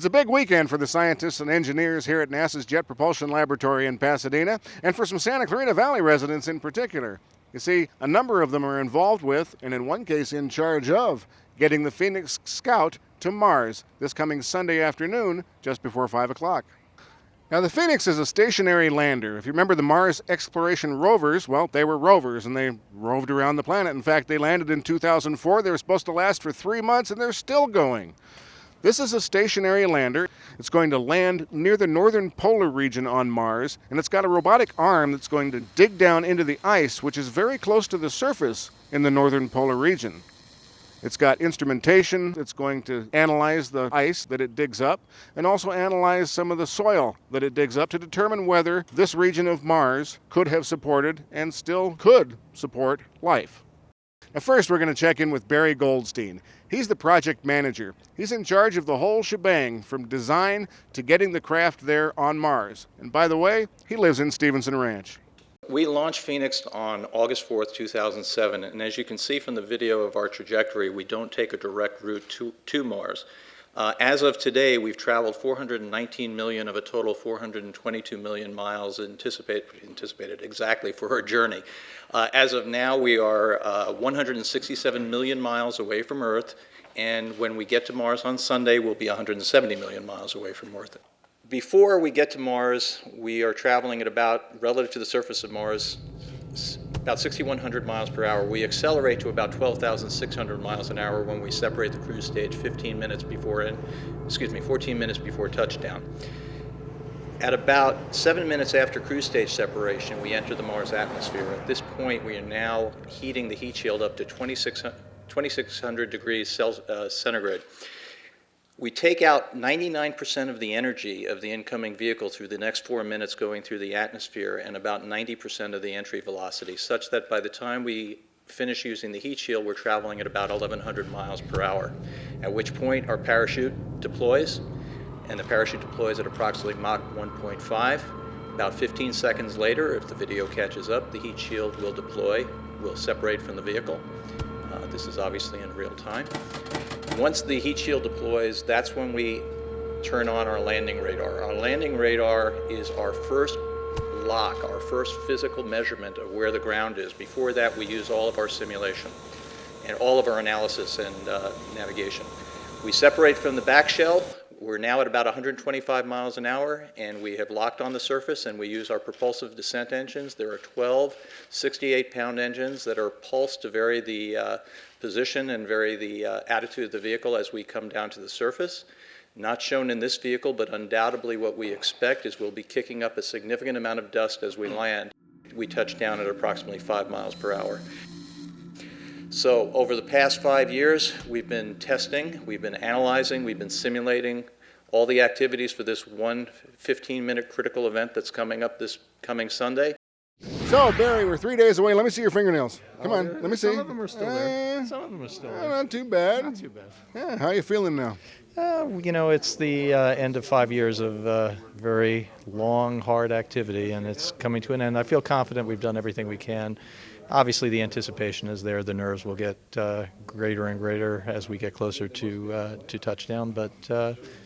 It's a big weekend for the scientists and engineers here at NASA's Jet Propulsion Laboratory in Pasadena, and for some Santa Clarita Valley residents in particular. You see, a number of them are involved with, and in one case in charge of, getting the Phoenix Scout to Mars this coming Sunday afternoon, just before 5 o'clock. Now, the Phoenix is a stationary lander. If you remember the Mars exploration rovers, well, they were rovers and they roved around the planet. In fact, they landed in 2004. They were supposed to last for 3 months and they're still going. This is a stationary lander. It's going to land near the northern polar region on Mars, and it's got a robotic arm that's going to dig down into the ice, which is very close to the surface in the northern polar region. It's got instrumentation. It's going to analyze the ice that it digs up and also analyze some of the soil that it digs up to determine whether this region of Mars could have supported and still could support life. Now, first, we're going to check in with Barry Goldstein. He's the project manager. He's in charge of the whole shebang, from design to getting the craft there on Mars. And by the way, he lives in Stevenson Ranch. We launched Phoenix on August 4th, 2007, and as you can see from the video of our trajectory, we don't take a direct route to Mars. As of today, we've traveled 419 million of a total 422 million miles anticipated exactly for our journey. As of now, we are 167 million miles away from Earth, and when we get to Mars on Sunday, we'll be 170 million miles away from Earth. Before we get to Mars, we are traveling at about, relative to the surface of Mars, about 6,100 miles per hour. We accelerate to about 12,600 miles an hour when we separate the cruise stage 14 minutes before touchdown. At about 7 minutes after cruise stage separation, we enter the Mars atmosphere. At this point, we are now heating the heat shield up to 2,600 degrees centigrade. We take out 99% of the energy of the incoming vehicle through the next 4 minutes going through the atmosphere, and about 90% of the entry velocity, such that by the time we finish using the heat shield, we're traveling at about 1,100 miles per hour, at which point our parachute deploys, and the parachute deploys at approximately Mach 1.5. About 15 seconds later, if the video catches up, the heat shield will deploy, will separate from the vehicle. This is obviously in real time. Once the heat shield deploys, that's when we turn on our landing radar. Our landing radar is our first lock, our first physical measurement of where the ground is. Before that, we use all of our simulation and all of our analysis and navigation. We separate from the back shell. We're now at about 125 miles an hour, and we have locked on the surface, and we use our propulsive descent engines. There are 12 68-pound engines that are pulsed to vary the position and vary the attitude of the vehicle as we come down to the surface. Not shown in this vehicle, but undoubtedly what we expect is we'll be kicking up a significant amount of dust as we land. We touch down at approximately 5 miles per hour. So over the past 5 years, we've been testing, we've been analyzing, we've been simulating all the activities for this one 15-minute critical event that's coming up this coming Sunday. So, Barry, we're 3 days away. Let me see your fingernails. Come on, let me see. Some of them are still there. Some of them are still there. Not too bad. Not too bad. Yeah, how are you feeling now? It's the end of 5 years of very long, hard activity, and it's coming to an end. I feel confident we've done everything we can. Obviously, the anticipation is there. The nerves will get greater and greater as we get closer to touchdown, but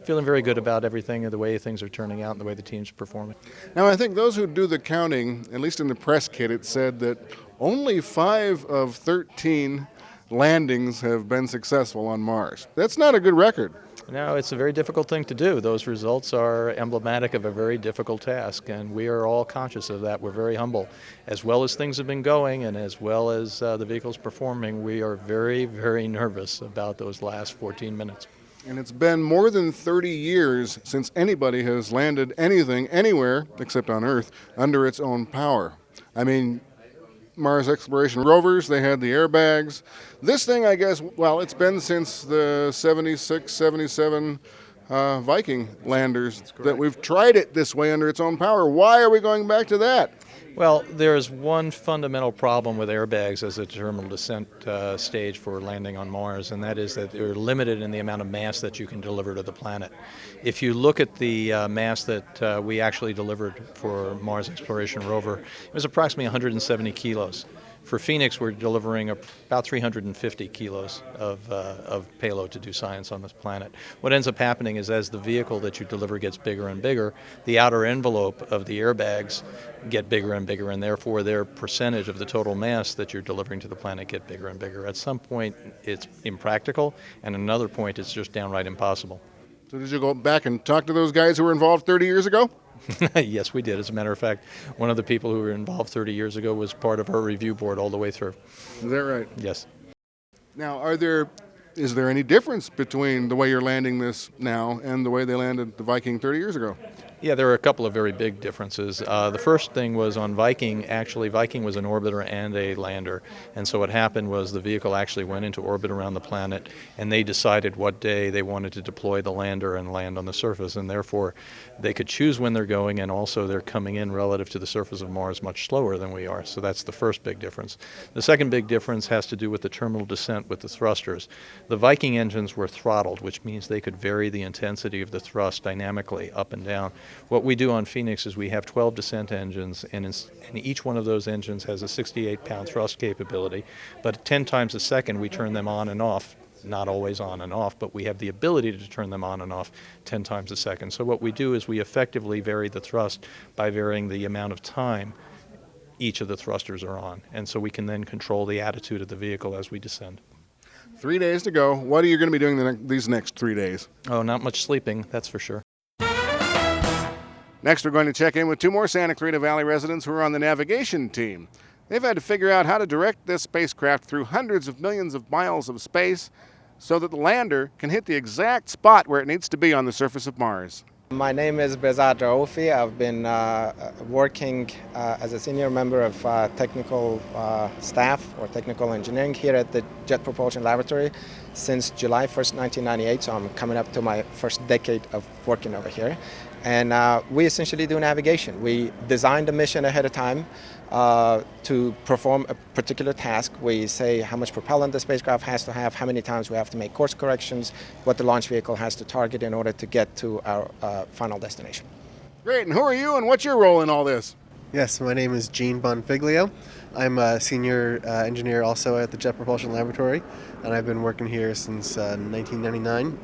feeling very good about everything and the way things are turning out and the way the team's performing. Now, I think those who do the counting, at least in the press kit, it said that only 5 of 13 landings have been successful on Mars. That's not a good record. No, it's a very difficult thing to do. Those results are emblematic of a very difficult task, and we are all conscious of that. We're very humble. As well as things have been going and as well as the vehicle's performing, we are very, very nervous about those last 14 minutes. And it's been more than 30 years since anybody has landed anything anywhere, except on Earth, under its own power. I mean, Mars exploration rovers, they had the airbags. This thing, I guess, well, it's been since the 76, 77 Viking landers that we've tried it this way under its own power. Why are we going back to that? Well, there's one fundamental problem with airbags as a terminal descent stage for landing on Mars, and that is that they're limited in the amount of mass that you can deliver to the planet. If you look at the mass that we actually delivered for Mars Exploration Rover, it was approximately 170 kilos. For Phoenix, we're delivering about 350 kilos of payload to do science on this planet. What ends up happening is as the vehicle that you deliver gets bigger and bigger, the outer envelope of the airbags get bigger and bigger, and therefore their percentage of the total mass that you're delivering to the planet get bigger and bigger. At some point, it's impractical, and at another point, it's just downright impossible. So did you go back and talk to those guys who were involved 30 years ago? Yes, we did. As a matter of fact, one of the people who were involved 30 years ago was part of our review board all the way through. Is that right? Yes. Now, is there any difference between the way you're landing this now and the way they landed the Viking 30 years ago? Yeah, there are a couple of very big differences. The first thing was on Viking. Actually, Viking was an orbiter and a lander. And so what happened was the vehicle actually went into orbit around the planet, and they decided what day they wanted to deploy the lander and land on the surface. And therefore, they could choose when they're going, and also they're coming in relative to the surface of Mars much slower than we are. So that's the first big difference. The second big difference has to do with the terminal descent with the thrusters. The Viking engines were throttled, which means they could vary the intensity of the thrust dynamically up and down. What we do on Phoenix is we have 12 descent engines, and each one of those engines has a 68-pound thrust capability. But 10 times a second, we turn them on and off. Not always on and off, but we have the ability to turn them on and off 10 times a second. So what we do is we effectively vary the thrust by varying the amount of time each of the thrusters are on. And so we can then control the attitude of the vehicle as we descend. 3 days to go. What are you going to be doing these next 3 days? Oh, not much sleeping, that's for sure. Next, we're going to check in with two more Santa Clarita Valley residents who are on the navigation team. They've had to figure out how to direct this spacecraft through hundreds of millions of miles of space so that the lander can hit the exact spot where it needs to be on the surface of Mars. My name is Bezat Raoufi. I've been working as a senior member of technical staff or technical engineering here at the Jet Propulsion Laboratory since July 1st, 1998, so I'm coming up to my first decade of working over here. And we essentially do navigation. We design the mission ahead of time to perform a particular task. We say how much propellant the spacecraft has to have, how many times we have to make course corrections, what the launch vehicle has to target in order to get to our final destination. Great, and who are you and what's your role in all this? Yes, my name is Gene Bonfiglio. I'm a senior engineer also at the Jet Propulsion Laboratory, and I've been working here since 1999.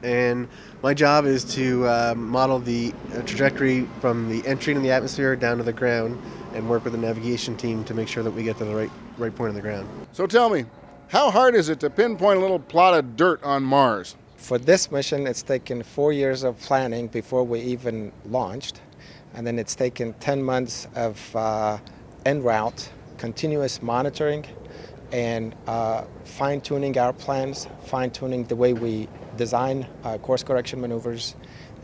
And my job is to model the trajectory from the entry into the atmosphere down to the ground and work with the navigation team to make sure that we get to the right point on the ground. So tell me, how hard is it to pinpoint a little plot of dirt on Mars? For this mission, it's taken 4 years of planning before we even launched. And then it's taken 10 months of en route, continuous monitoring, and fine-tuning our plans, fine-tuning the way we design course correction maneuvers,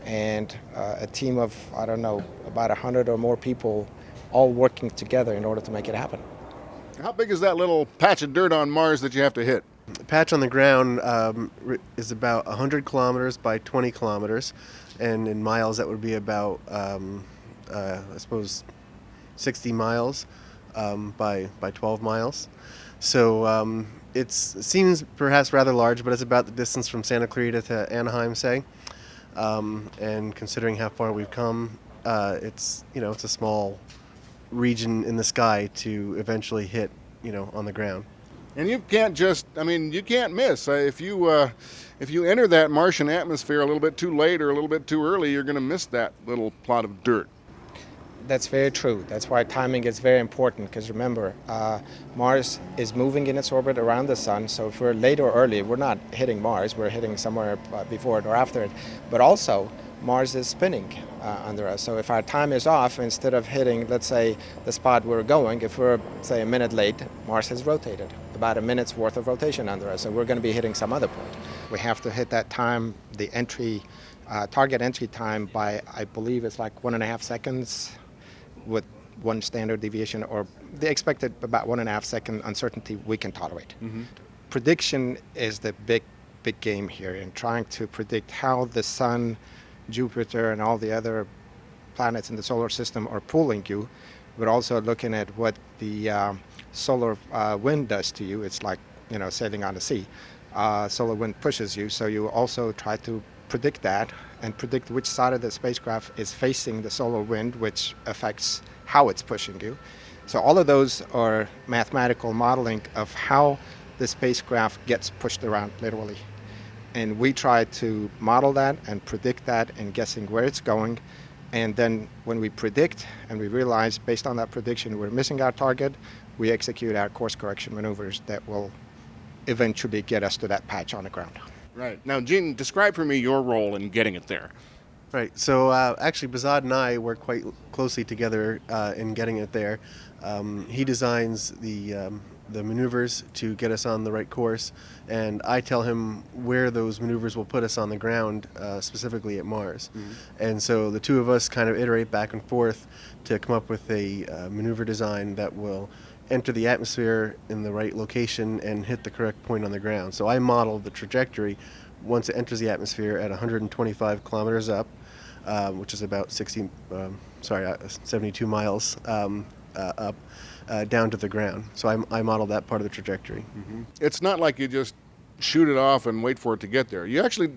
and a team of, I don't know, about 100 or more people all working together in order to make it happen. How big is that little patch of dirt on Mars that you have to hit? The patch on the ground is about 100 kilometers by 20 kilometers, and in miles that would be about, I suppose, 60 miles by 12 miles. So it seems perhaps rather large, but it's about the distance from Santa Clarita to Anaheim, say. And considering how far we've come, it's a small region in the sky to eventually hit, on the ground. And you can't you can't miss. If you enter that Martian atmosphere a little bit too late or a little bit too early, you're going to miss that little plot of dirt. That's very true. That's why timing is very important, because remember, Mars is moving in its orbit around the sun, so if we're late or early, we're not hitting Mars, we're hitting somewhere before it or after it. But also, Mars is spinning under us, so if our time is off, instead of hitting, let's say, the spot we're going, if we're, say, a minute late, Mars has rotated, about a minute's worth of rotation under us, so we're going to be hitting some other point. We have to hit that time, the entry, target entry time by, I believe it's like 1.5 seconds, with one standard deviation, or the expected about 1.5 second uncertainty we can tolerate. Mm-hmm. Prediction is the big game here, in trying to predict how the sun, Jupiter, and all the other planets in the solar system are pulling you, but also looking at what the solar wind does to you. It's like, sailing on the sea. Solar wind pushes you, so you also try to predict that and predict which side of the spacecraft is facing the solar wind, which affects how it's pushing you. So all of those are mathematical modeling of how the spacecraft gets pushed around, literally. And we try to model that and predict that and guessing where it's going. And then when we predict and we realize based on that prediction we're missing our target, we execute our course correction maneuvers that will eventually get us to that patch on the ground. Right. Now, Gene, describe for me your role in getting it there. Right. So actually, Bazad and I work quite closely together in getting it there. He designs the maneuvers to get us on the right course, and I tell him where those maneuvers will put us on the ground, specifically at Mars. And so the two of us kind of iterate back and forth to come up with a maneuver design that will enter the atmosphere in the right location and hit the correct point on the ground. So I model the trajectory once it enters the atmosphere at 125 kilometers up, which is about 72 miles up, down to the ground. So I model that part of the trajectory. It's not like you just shoot it off and wait for it to get there. You actually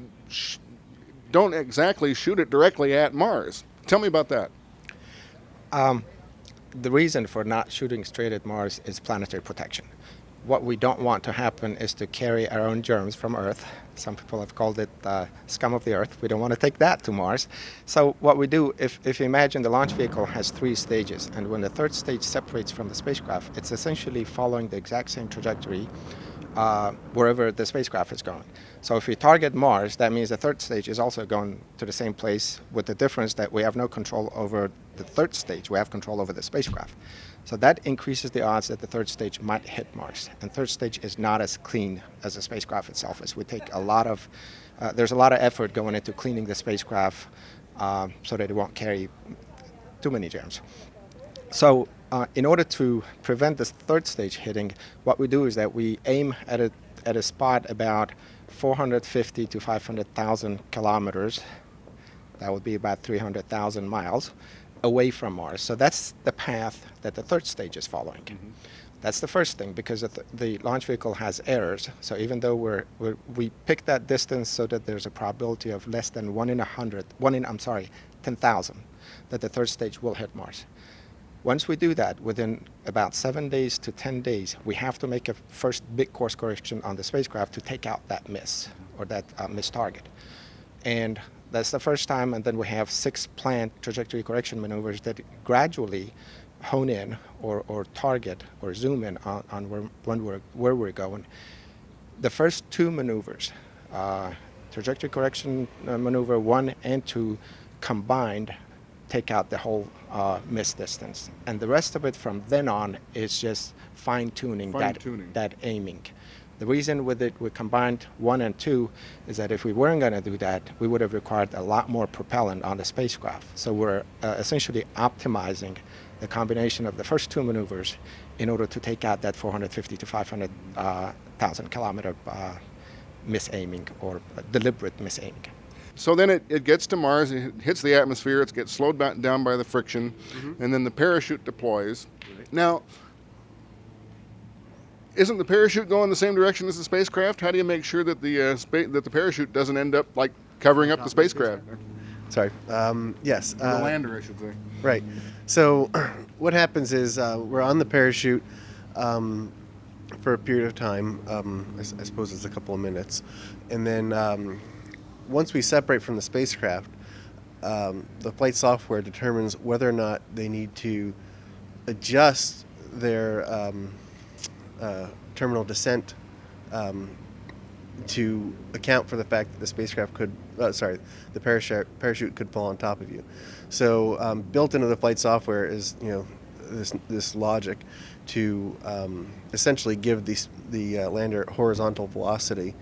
don't exactly shoot it directly at Mars. Tell me about that. The reason for not shooting straight at Mars is planetary protection. What we don't want to happen is to carry our own germs from Earth. Some people have called it scum of the Earth. We don't want to take that to Mars. So what we do, if you imagine the launch vehicle has 3 stages, and when the third stage separates from the spacecraft, it's essentially following the exact same trajectory wherever the spacecraft is going. So if we target Mars, that means the third stage is also going to the same place, with the difference that we have no control over the third stage. We have control over the spacecraft. So that increases the odds that the third stage might hit Mars. And third stage is not as clean as the spacecraft itself is. We take there's a lot of effort going into cleaning the spacecraft so that it won't carry too many germs. So in order to prevent this third stage hitting, what we do is that we aim at a spot about 450 to 500,000 kilometers. That would be about 300,000 miles away from Mars. So that's the path that the third stage is following. That's the first thing, because the launch vehicle has errors. So even though we pick that distance so that there's a probability of less than 10,000 that the third stage will hit Mars. Once we do that, within about 7 days to 10 days, we have to make a first big course correction on the spacecraft to take out that miss, or that missed target. And that's the first time, and then we have 6 planned trajectory correction maneuvers that gradually hone in or target or zoom in on where we're going. The first 2 maneuvers, trajectory correction maneuver 1 and 2 combined, take out the whole miss distance. And the rest of it from then on is just fine-tuning. That aiming. The reason we combined 1 and 2 is that if we weren't going to do that, we would have required a lot more propellant on the spacecraft. So we're essentially optimizing the combination of the first 2 maneuvers in order to take out that 450 to 500,000 kilometer misaiming, or deliberate misaiming. So then it gets to Mars, it hits the atmosphere, it gets slowed down by the friction, and then the parachute deploys. Now, isn't the parachute going the same direction as the spacecraft? How do you make sure that the parachute doesn't end up like covering up the spacecraft? Sorry. Yes. The lander, I should say. Right. So what happens is we're on the parachute for a period of time. I suppose it's a couple of minutes, and then once we separate from the spacecraft, the flight software determines whether or not they need to adjust their terminal descent to account for the fact that the spacecraft the parachute could fall on top of you. So built into the flight software is this logic to essentially give the lander horizontal velocity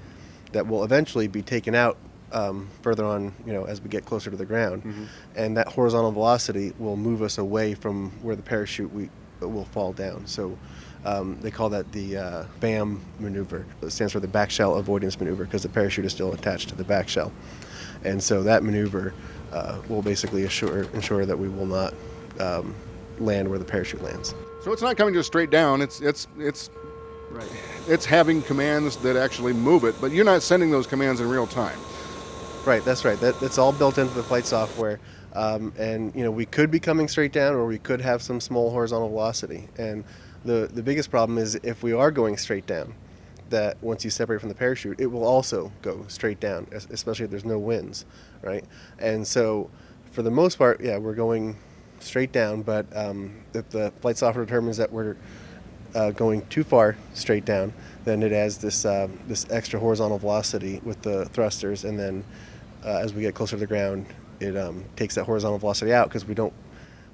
that will eventually be taken out further on, as we get closer to the ground, and that horizontal velocity will move us away from where the parachute will fall down. So they call that the BAM maneuver. It stands for the back shell avoidance maneuver, because the parachute is still attached to the back shell, and so that maneuver will basically ensure that we will not land where the parachute lands. So it's not coming just straight down. It's Right. It's having commands that actually move it, but you're not sending those commands in real time. Right, that's right. That's all built into the flight software. And we could be coming straight down, or we could have some small horizontal velocity. And the biggest problem is if we are going straight down, that once you separate from the parachute, it will also go straight down, especially if there's no winds, right? And so, for the most part, yeah, we're going straight down. But if the flight software determines that we're going too far straight down, then it has this extra horizontal velocity with the thrusters, and then as we get closer to the ground, it takes that horizontal velocity out, because we don't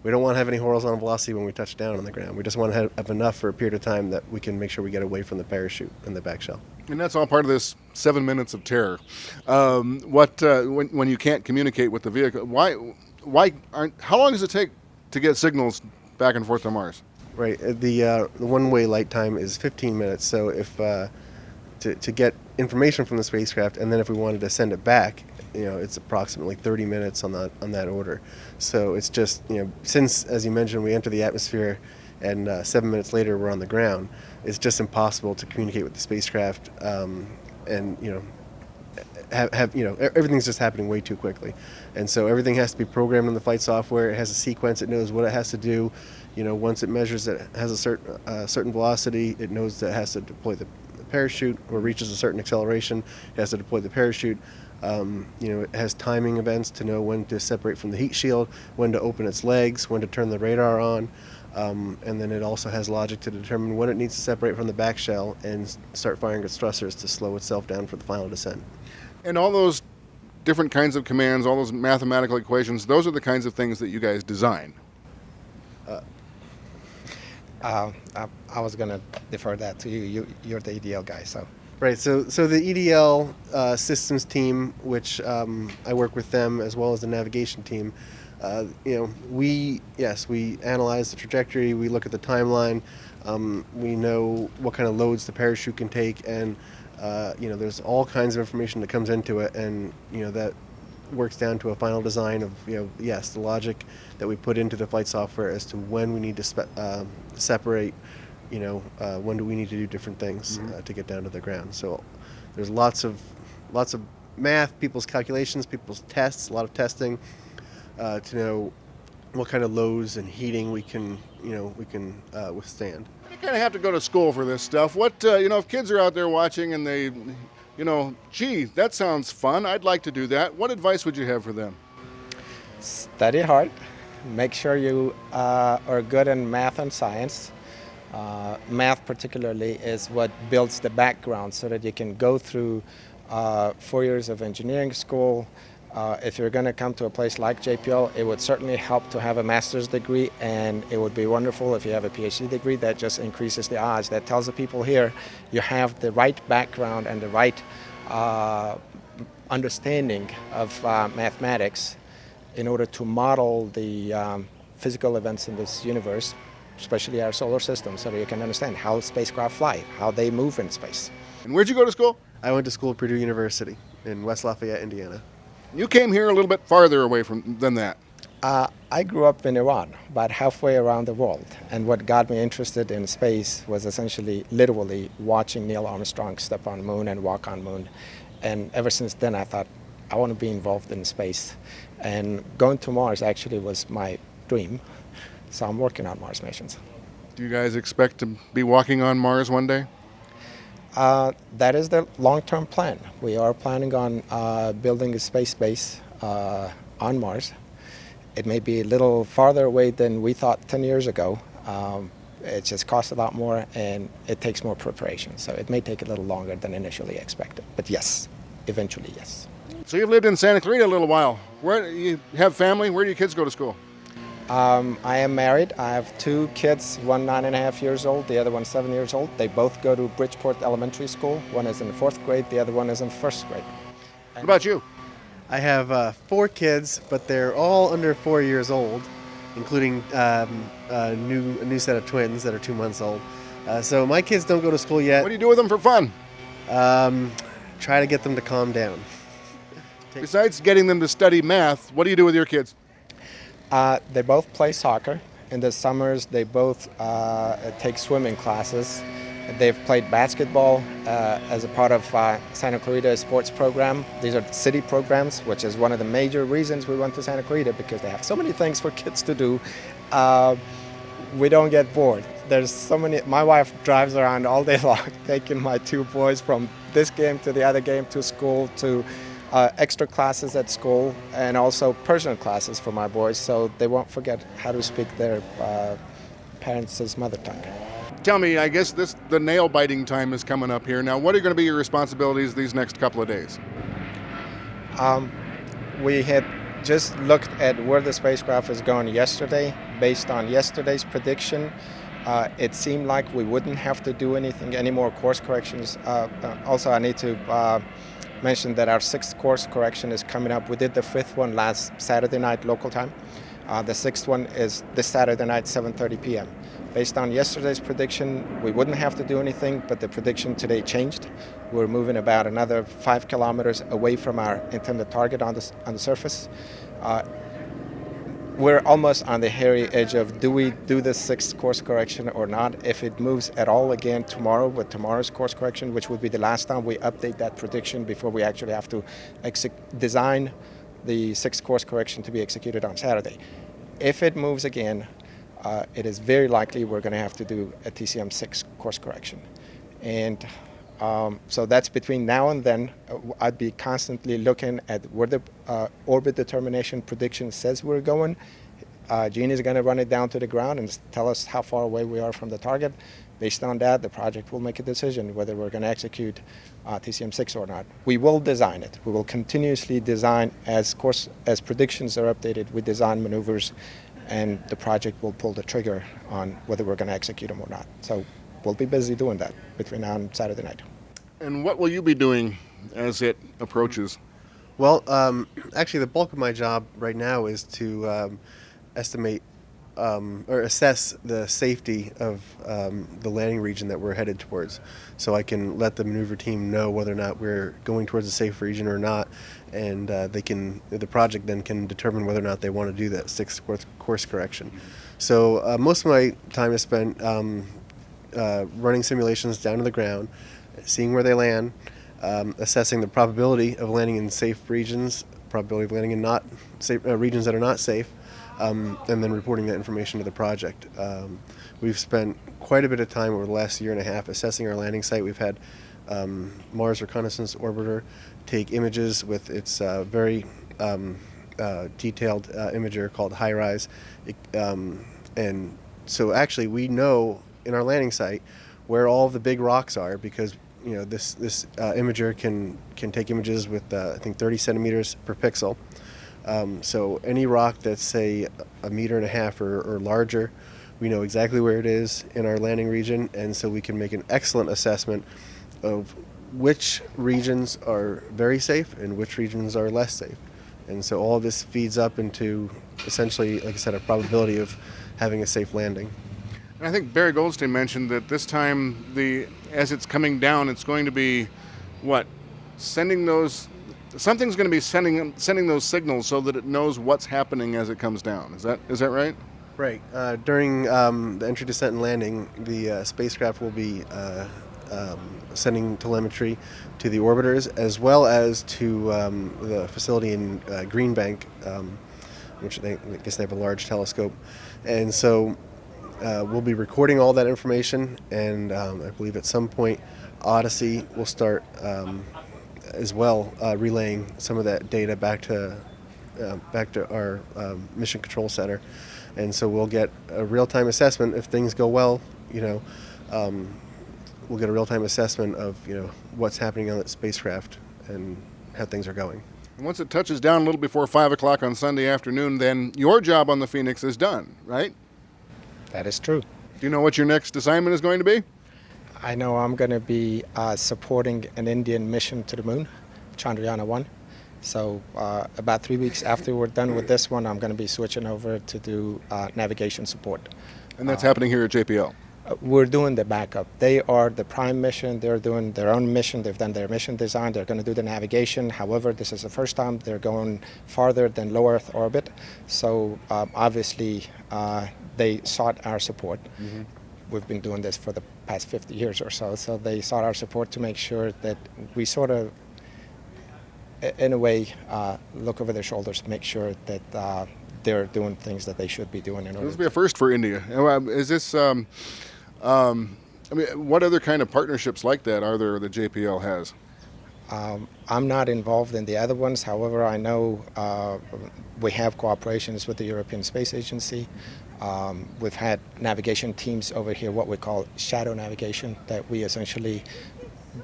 want to have any horizontal velocity when we touch down on the ground. We just want to have enough for a period of time that we can make sure we get away from the parachute and the back shell. And that's all part of this 7 minutes of terror. When you can't communicate with the vehicle, how long does it take to get signals back and forth to Mars? Right. The one-way light time is 15 minutes. So if to get information from the spacecraft, and then if we wanted to send it back, it's approximately 30 minutes on that order. So it's just, since, as you mentioned, we enter the atmosphere and 7 minutes later we're on the ground, it's just impossible to communicate with the spacecraft, and everything's just happening way too quickly. And so everything has to be programmed in the flight software. It has a sequence. It knows what it has to do. Once it measures that it has a certain velocity, it knows that it has to deploy the parachute, or reaches a certain acceleration, it has to deploy the parachute. It has timing events to know when to separate from the heat shield, when to open its legs, when to turn the radar on, and then it also has logic to determine when it needs to separate from the back shell and start firing its thrusters to slow itself down for the final descent. And all those different kinds of commands, all those mathematical equations, those are the kinds of things that you guys design. I was going to defer that to you. You're the EDL guy, so. Right. So the EDL systems team, which I work with them, as well as the navigation team, we analyze the trajectory. We look at the timeline. We know what kind of loads the parachute can take, and there's all kinds of information that comes into it, and that works down to a final design of the logic that we put into the flight software as to when we need to separate, when do we need to do different things to get down to the ground. So there's lots of math, people's calculations, people's tests, a lot of testing to know what kind of loads and heating we can withstand. You kind of have to go to school for this stuff. What if kids are out there watching and they gee, that sounds fun, I'd like to do that, what advice would you have for them? Study hard. Make sure you are good in math and science. Math particularly is what builds the background so that you can go through 4 years of engineering school. If you're going to come to a place like JPL, it would certainly help to have a master's degree, and it would be wonderful if you have a PhD degree. That just increases the odds. That tells the people here you have the right background and the right understanding of mathematics in order to model the physical events in this universe, especially our solar system, so that you can understand how spacecraft fly, how they move in space. And where'd you go to school? I went to school at Purdue University in West Lafayette, Indiana. You came here a little bit farther away than that. I grew up in Iran, about halfway around the world, and what got me interested in space was essentially, literally, watching Neil Armstrong step on the moon and walk on the moon. And ever since then, I thought, I want to be involved in space. And going to Mars actually was my dream, so I'm working on Mars missions. Do you guys expect to be walking on Mars one day? That is the long-term plan. We are planning on building a space base on Mars. It may be a little farther away than we thought 10 years ago. It just costs a lot more, and it takes more preparation. So it may take a little longer than initially expected. But yes, eventually, yes. So you've lived in Santa Clarita a little while. Where you have family? Where do your kids go to school? I am married. I have 2 kids, one 9.5 years old, the other one 7 years old. They both go to Bridgeport Elementary School. One is in the 4th grade, the other one is in 1st grade. What about you? I have 4 kids, but they're all under 4 years old, including a new set of twins that are 2 months old. So my kids don't go to school yet. What do you do with them for fun? Try to get them to calm down. Besides getting them to study math, what do you do with your kids? They both play soccer. In the summers, they both take swimming classes. They've played basketball as a part of Santa Clarita sports program. These are city programs, which is one of the major reasons we went to Santa Clarita, because they have so many things for kids to do. We don't get bored. There's so many. My wife drives around all day long, taking my two boys from this game to the other game, to school, to extra classes at school, and also personal classes for my boys, so they won't forget how to speak their parents' mother tongue. Tell me, I guess the nail biting time is coming up here. Now, what are going to be your responsibilities these next couple of days? We had just looked at where the spacecraft is going yesterday. Based on yesterday's prediction, it seemed like we wouldn't have to do any more course corrections. Also, I need to mention that our 6th course correction is coming up. We did the 5th one last Saturday night local time. The 6th one is this Saturday night, 7:30 p.m. Based on yesterday's prediction, we wouldn't have to do anything, but the prediction today changed. We're moving about another 5 kilometers away from our intended target on the surface. We're almost on the hairy edge of, do we do the 6th course correction or not? If it moves at all again tomorrow with tomorrow's course correction, which would be the last time we update that prediction before we actually have to design the 6th course correction to be executed on Saturday. If it moves again, it is very likely we're going to have to do a TCM 6 course correction. And so that's between now and then. I'd be constantly looking at where the orbit determination prediction says we're going. Gene is going to run it down to the ground and tell us how far away we are from the target. Based on that, the project will make a decision whether we're going to execute TCM 6 or not. We will design it. We will continuously design as predictions are updated. We design maneuvers, and the project will pull the trigger on whether we're going to execute them or not. So we'll be busy doing that between now and Saturday night. And what will you be doing as it approaches? Well, actually, the bulk of my job right now is to estimate or assess the safety of the landing region that we're headed towards, so I can let the maneuver team know whether or not we're going towards a safe region or not, and the project then can determine whether or not they want to do that 6th course correction. So most of my time is spent running simulations down to the ground, seeing where they land, assessing the probability of landing in safe regions, probability of landing in not safe regions that are not safe, and then reporting that information to the project. We've spent quite a bit of time over the last year and a half assessing our landing site. We've had Mars Reconnaissance Orbiter take images with its very detailed imager called HiRISE. And so actually we know in our landing site where all of the big rocks are, because this imager can take images with I think 30 centimeters per pixel. So any rock that's, say, 1.5 meters or larger, we know exactly where it is in our landing region, and so we can make an excellent assessment of which regions are very safe and which regions are less safe. And so all of this feeds up into, essentially, like I said, a probability of having a safe landing. And I think Barry Goldstein mentioned that this time, as it's coming down, it's going to be, something's going to be sending those signals so that it knows what's happening as it comes down. Is that right? Right. During the entry, descent, and landing, the spacecraft will be sending telemetry to the orbiters, as well as to the facility in Green Bank, which I guess they have a large telescope. And so we'll be recording all that information, and I believe at some point Odyssey will start as well relaying some of that data back to our Mission Control Center. And so we'll get a real-time assessment if things go well. We'll get a real-time assessment of what's happening on that spacecraft and how things are going. And once it touches down a little before 5 o'clock on Sunday afternoon, then your job on the Phoenix is done, right? That is true. Do you know what your next assignment is going to be? I know I'm going to be supporting an Indian mission to the moon, Chandrayaan-1. So about 3 weeks after we're done with this one, I'm going to be switching over to do navigation support. And that's happening here at JPL? We're doing the backup. They are the prime mission. They're doing their own mission. They've done their mission design. They're going to do the navigation. However, this is the first time they're going farther than low Earth orbit. So obviously they sought our support. Mm-hmm. we've been doing this for the past 50 years or so. So they sought our support to make sure that we sort of, in a way, look over their shoulders to make sure that they're doing things that they should be doing. This will be a first for India. Is this, I mean, what other kind of partnerships like that are there that JPL has? I'm not involved in the other ones. However, I know we have cooperations with the European Space Agency. We've had navigation teams over here, what we call shadow navigation, that we essentially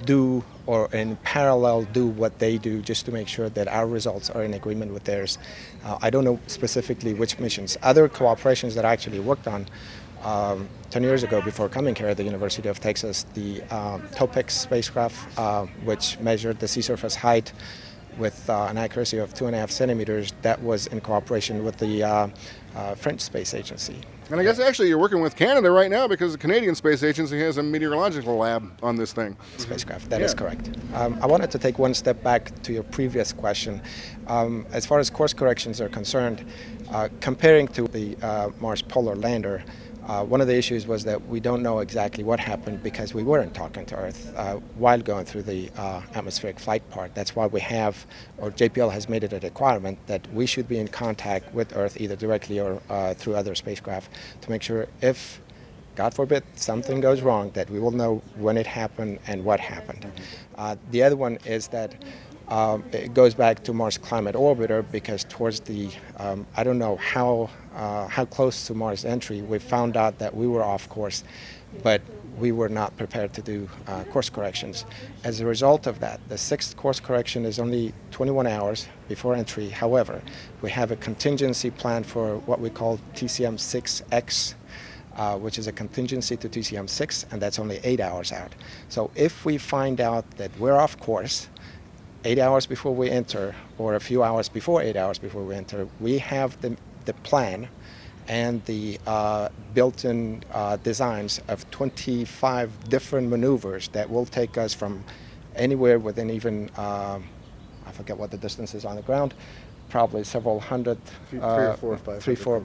do or in parallel do what they do just to make sure that our results are in agreement with theirs. I don't know specifically which missions. Other cooperations that I actually worked on 10 years ago before coming here at the University of Texas, the TOPEX spacecraft, which measured the sea surface height with an accuracy of 2.5 centimeters, that was in cooperation with the French Space Agency. And I guess actually you're working with Canada right now because the Canadian Space Agency has a meteorological lab on this thing. Spacecraft, that is correct. I wanted to take one step back to your previous question. As far as course corrections are concerned, comparing to the Mars Polar Lander, one of the issues was that we don't know exactly what happened because we weren't talking to Earth while going through the atmospheric flight part. That's why we have, or JPL has made it a requirement that we should be in contact with Earth either directly or through other spacecraft to make sure if, God forbid, something goes wrong, that we will know when it happened and what happened. The other one is that it goes back to Mars Climate Orbiter because towards the, I don't know how close to Mars entry, we found out that we were off course, but we were not prepared to do course corrections. As a result of that, the sixth course correction is only 21 hours before entry. However, we have a contingency plan for what we call TCM-6X, which is a contingency to TCM-6, and that's only 8 hours out. So if we find out that we're off course 8 hours before we enter, or a few hours before 8 hours before we enter, we have the plan and the built-in designs of 25 different maneuvers that will take us from anywhere within even, I forget what the distance is on the ground, probably several hundred, 3 or 4 or 5 3, 4,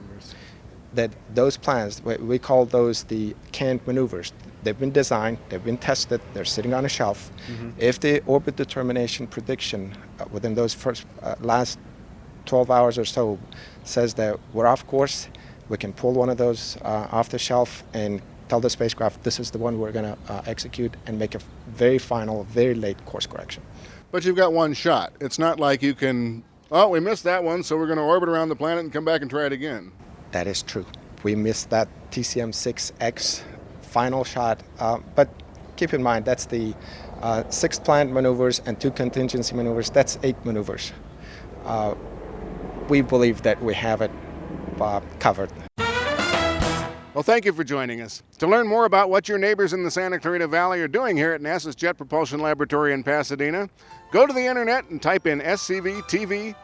that those plans, we call those the canned maneuvers. They've been designed, they've been tested, they're sitting on a shelf. If the orbit determination prediction within those first last 12 hours or so says that we're off course, we can pull one of those off the shelf and tell the spacecraft this is the one we're going to execute and make a very final, very late course correction. But you've got one shot. It's not like you can, oh, we missed that one, so we're going to orbit around the planet and come back and try it again. That is true. We missed that TCM-6X final shot, but keep in mind that's the 6 planned maneuvers and 2 contingency maneuvers. That's 8 maneuvers. We believe that we have it covered. Well, thank you for joining us. To learn more about what your neighbors in the Santa Clarita Valley are doing here at NASA's Jet Propulsion Laboratory in Pasadena, go to the internet and type in scvtv.com.